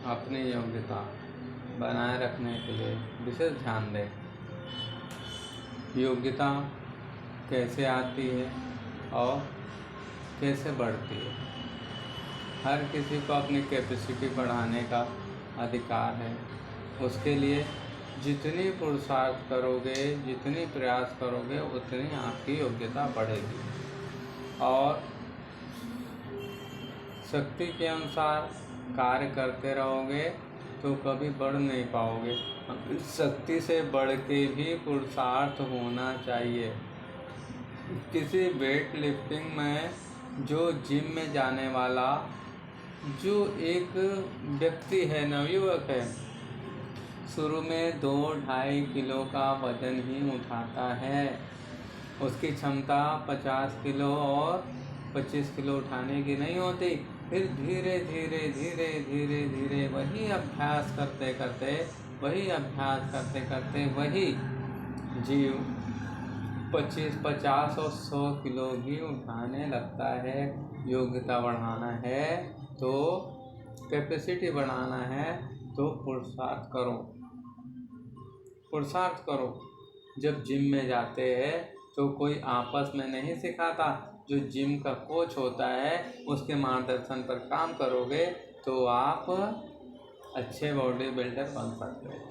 अपनी योग्यता बनाए रखने के लिए विशेष ध्यान दें। योग्यता कैसे आती है और कैसे बढ़ती है। हर किसी को अपनी कैपेसिटी बढ़ाने का अधिकार है। उसके लिए जितनी पुरुषार्थ करोगे, जितनी प्रयास करोगे, उतनी आपकी योग्यता बढ़ेगी। और शक्ति के अनुसार कार्य करते रहोगे तो कभी बढ़ नहीं पाओगे। शक्ति से बढ़ के भी पुरुषार्थ होना चाहिए। किसी वेट लिफ्टिंग में जो जिम में जाने वाला जो एक व्यक्ति है, नवयुवक है, शुरू में 2-2.5 किलो का वजन ही उठाता है। उसकी क्षमता 50 किलो और 25 किलो उठाने की नहीं होती। फिर धीरे धीरे धीरे धीरे धीरे वही अभ्यास करते करते वही जीव 25, 50 और 100 किलो भी उठाने लगता है। योग्यता बढ़ाना है तो, कैपेसिटी बढ़ाना है तो पुरुषार्थ करो। जब जिम में जाते हैं तो कोई आपस में नहीं सिखाता। जो जिम का कोच होता है उसके मार्गदर्शन पर काम करोगे तो आप अच्छे बॉडी बिल्डर बन सकते हैं।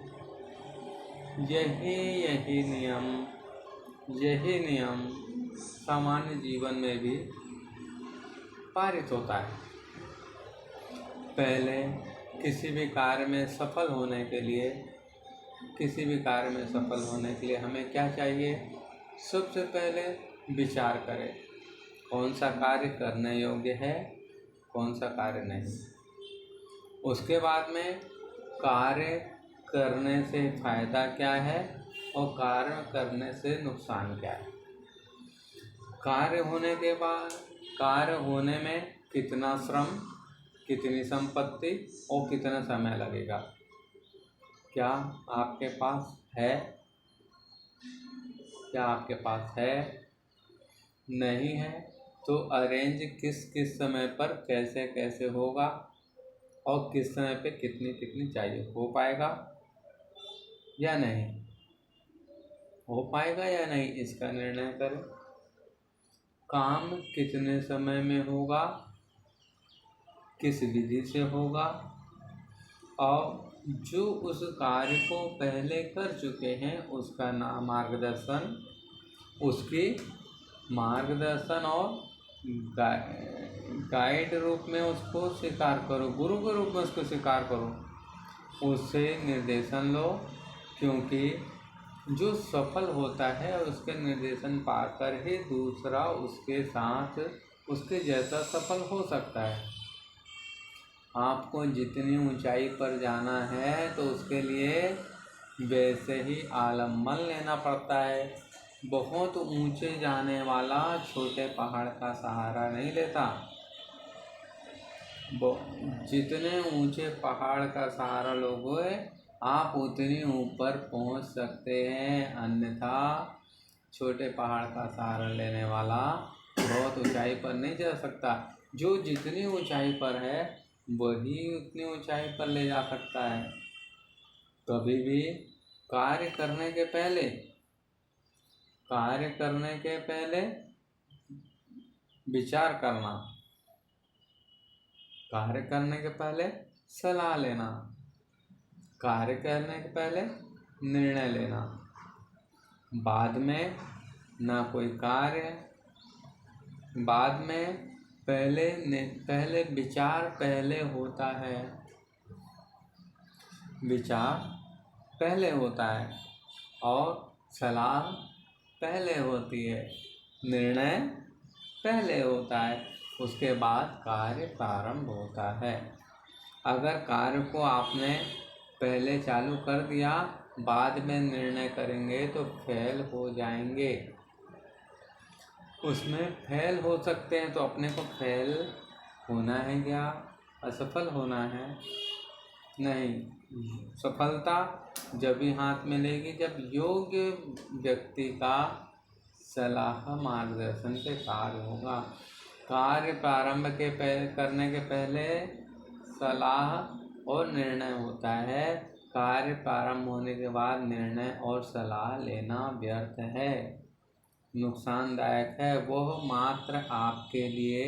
यही नियम सामान्य जीवन में भी पारित होता है। पहले किसी भी कार्य में सफल होने के लिए हमें क्या चाहिए? सबसे पहले विचार करें कौन सा कार्य करने योग्य है, कौन सा कार्य नहीं। उसके बाद में कार्य करने से फायदा क्या है और कार्य करने से नुकसान क्या है। कार्य होने में कितना श्रम, कितनी संपत्ति और कितना समय लगेगा, क्या आपके पास है? नहीं है तो अरेंज किस समय पर कैसे होगा और किस समय पे कितनी चाहिए। हो पाएगा या नहीं इसका निर्णय करें। काम कितने समय में होगा, किस विधि से होगा और जो उस कार्य को पहले कर चुके हैं उसका मार्गदर्शन और गाइड रूप में उसको स्वीकार करो, गुरु के रूप में उसको स्वीकार करो, उससे निर्देशन लो। क्योंकि जो सफल होता है उसके निर्देशन पाकर ही दूसरा उसके साथ उसके जैसा सफल हो सकता है। आपको जितनी ऊंचाई पर जाना है तो उसके लिए वैसे ही आलम्बन लेना पड़ता है। बहुत ऊंचे जाने वाला छोटे पहाड़ का सहारा नहीं लेता। जितने ऊंचे पहाड़ का सहारा लोगे आप उतनी ऊपर पहुंच सकते हैं। अन्यथा छोटे पहाड़ का सहारा लेने वाला बहुत ऊंचाई पर नहीं जा सकता। जो जितनी ऊंचाई पर है वही उतनी ऊंचाई पर ले जा सकता है। कभी भी कार्य करने के पहले विचार करना, कार्य करने के पहले सलाह लेना, कार्य करने के पहले निर्णय लेना। बाद में ना कोई कार्य, बाद में पहले विचार पहले होता है, और सलाह पहले होती है, निर्णय पहले होता है, उसके बाद कार्य प्रारंभ होता है। अगर कार्य को आपने पहले चालू कर दिया बाद में निर्णय करेंगे तो फेल हो जाएंगे। उसमें फेल हो सकते हैं तो अपने को फेल होना है क्या, असफल होना है? नहीं, सफलता जब भी हाथ में लेगी जब योग्य व्यक्ति का सलाह मार्गदर्शन से कार्य होगा। कार्य प्रारंभ करने के पहले सलाह और निर्णय होता है। कार्य प्रारंभ होने के बाद निर्णय और सलाह लेना व्यर्थ है, नुकसानदायक है। वह मात्र आपके लिए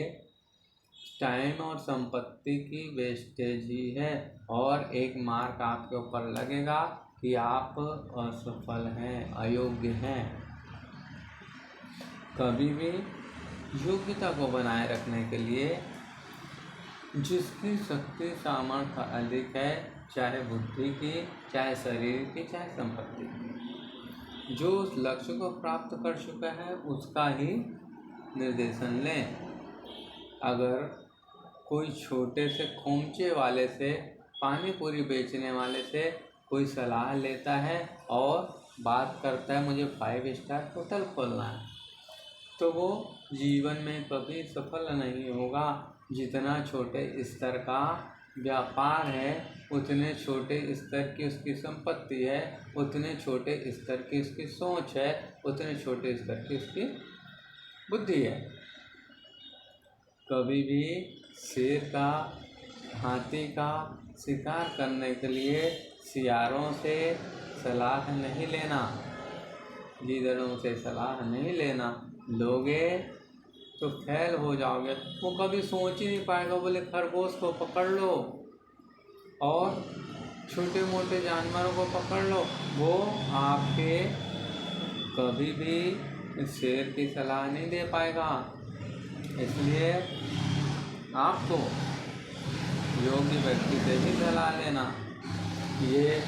टाइम और संपत्ति की वेस्टेज ही है और एक मार्क आपके ऊपर लगेगा कि आप असफल हैं, अयोग्य हैं। कभी भी योग्यता को बनाए रखने के लिए जिसकी शक्ति सामर्थ्य अधिक है, चाहे बुद्धि की, चाहे शरीर की, चाहे संपत्ति की, जो उस लक्ष्य को प्राप्त कर चुका है उसका ही निर्देशन लें। अगर कोई छोटे से खोमचे वाले से, पानी पूरी बेचने वाले से कोई सलाह लेता है और बात करता है मुझे 5 स्टार होटल खोलना है, तो वो जीवन में कभी सफल नहीं होगा। जितना छोटे स्तर का व्यापार है, उतने छोटे स्तर की उसकी संपत्ति है, उतने छोटे स्तर की उसकी सोच है, उतने छोटे स्तर की उसकी बुद्धि है। कभी भी शेर का, हाथी का शिकार करने के लिए सियारों से सलाह नहीं लेना, गीदड़ों से सलाह नहीं लेना। लोगे तो फेल हो जाओगे। वो कभी सोच ही नहीं पाएगा, बोले खरगोश को पकड़ लो और छोटे मोटे जानवरों को पकड़ लो, वो आपके कभी भी शेर की सलाह नहीं दे पाएगा। इसलिए आपको योग्य व्यक्ति से ही सलाह लेना। ये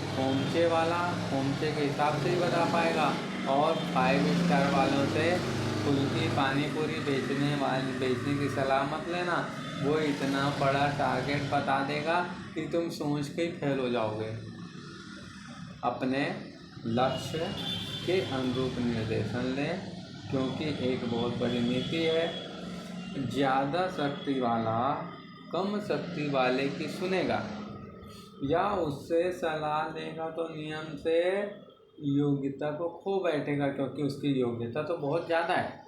खोमचे वाला खोमचे के हिसाब से ही बता पाएगा और 5 स्टार वालों से फुल्की पानी पूरी बेचने की सलाह मत लेना। वो इतना बड़ा टारगेट बता देगा कि तुम सोच के ही फेल हो जाओगे। अपने लक्ष्य के अनुरूप निर्देशन लें, क्योंकि एक बहुत बड़ी नीति है, ज़्यादा शक्ति वाला कम शक्ति वाले की सुनेगा या उससे सलाह लेगा तो नियम से योग्यता को खो बैठेगा, क्योंकि उसकी योग्यता तो बहुत ज़्यादा है।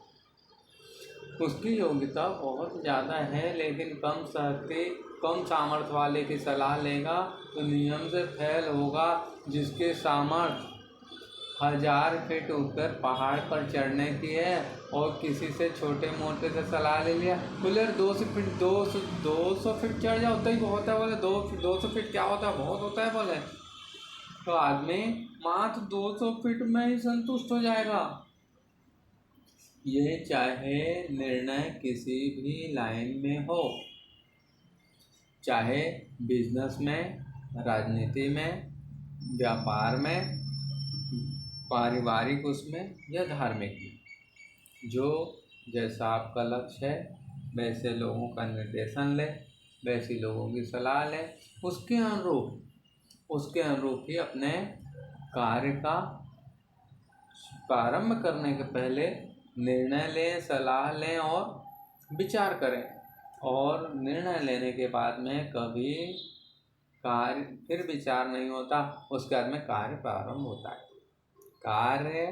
उसकी योग्यता बहुत ज़्यादा है, लेकिन कम शक्ति कम सामर्थ्य वाले की सलाह लेगा तो नियम से फेल होगा। जिसके सामर्थ्य 1000 फीट ऊपर पहाड़ पर चढ़ने की है और किसी से छोटे मोटे से सलाह ले लिया, बोले 200 फीट चढ़ जाओ तो ही बहुत है। बोले 200 फीट क्या होता है, बहुत होता है। बोले तो आदमी मात्र 200 फीट में ही संतुष्ट हो जाएगा। ये चाहे निर्णय किसी भी लाइन में हो, चाहे बिजनेस में, राजनीति में, व्यापार में, पारिवारिक उसमें या धार्मिक में। जो जैसा आपका लक्ष्य है वैसे लोगों का निर्देशन लें, वैसी लोगों की सलाह लें, उसके अनुरूप ही अपने कार्य का प्रारंभ करने के पहले निर्णय लें, सलाह लें और विचार करें। और निर्णय लेने के बाद में कभी कार्य फिर विचार नहीं होता, उसके बाद में कार्य प्रारंभ होता है। कार्य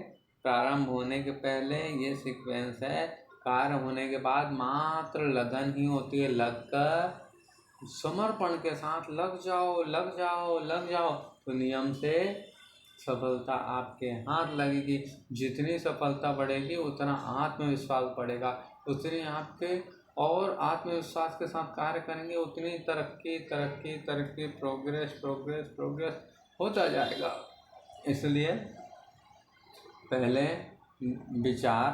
प्रारंभ होने के पहले ये सीक्वेंस है, कार्य होने के बाद मात्र लगन ही होती है। लगकर समर्पण के साथ लग जाओ तो नियम से सफलता आपके हाथ लगेगी। जितनी सफलता बढ़ेगी उतना आत्मविश्वास बढ़ेगा, उतनी आपके और आत्मविश्वास के साथ कार्य करेंगे उतनी तरक्की प्रोग्रेस होता जाएगा। इसलिए पहले विचार,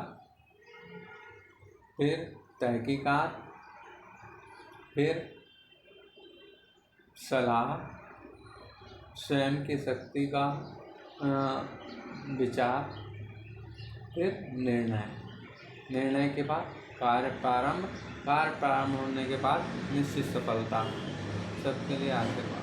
फिर तहकीकात, फिर सलाह, स्वयं की शक्ति का विचार, फिर निर्णय के बाद कार्य प्रारंभ होने के बाद निश्चित सफलता। सबके लिए आशीर्वाद।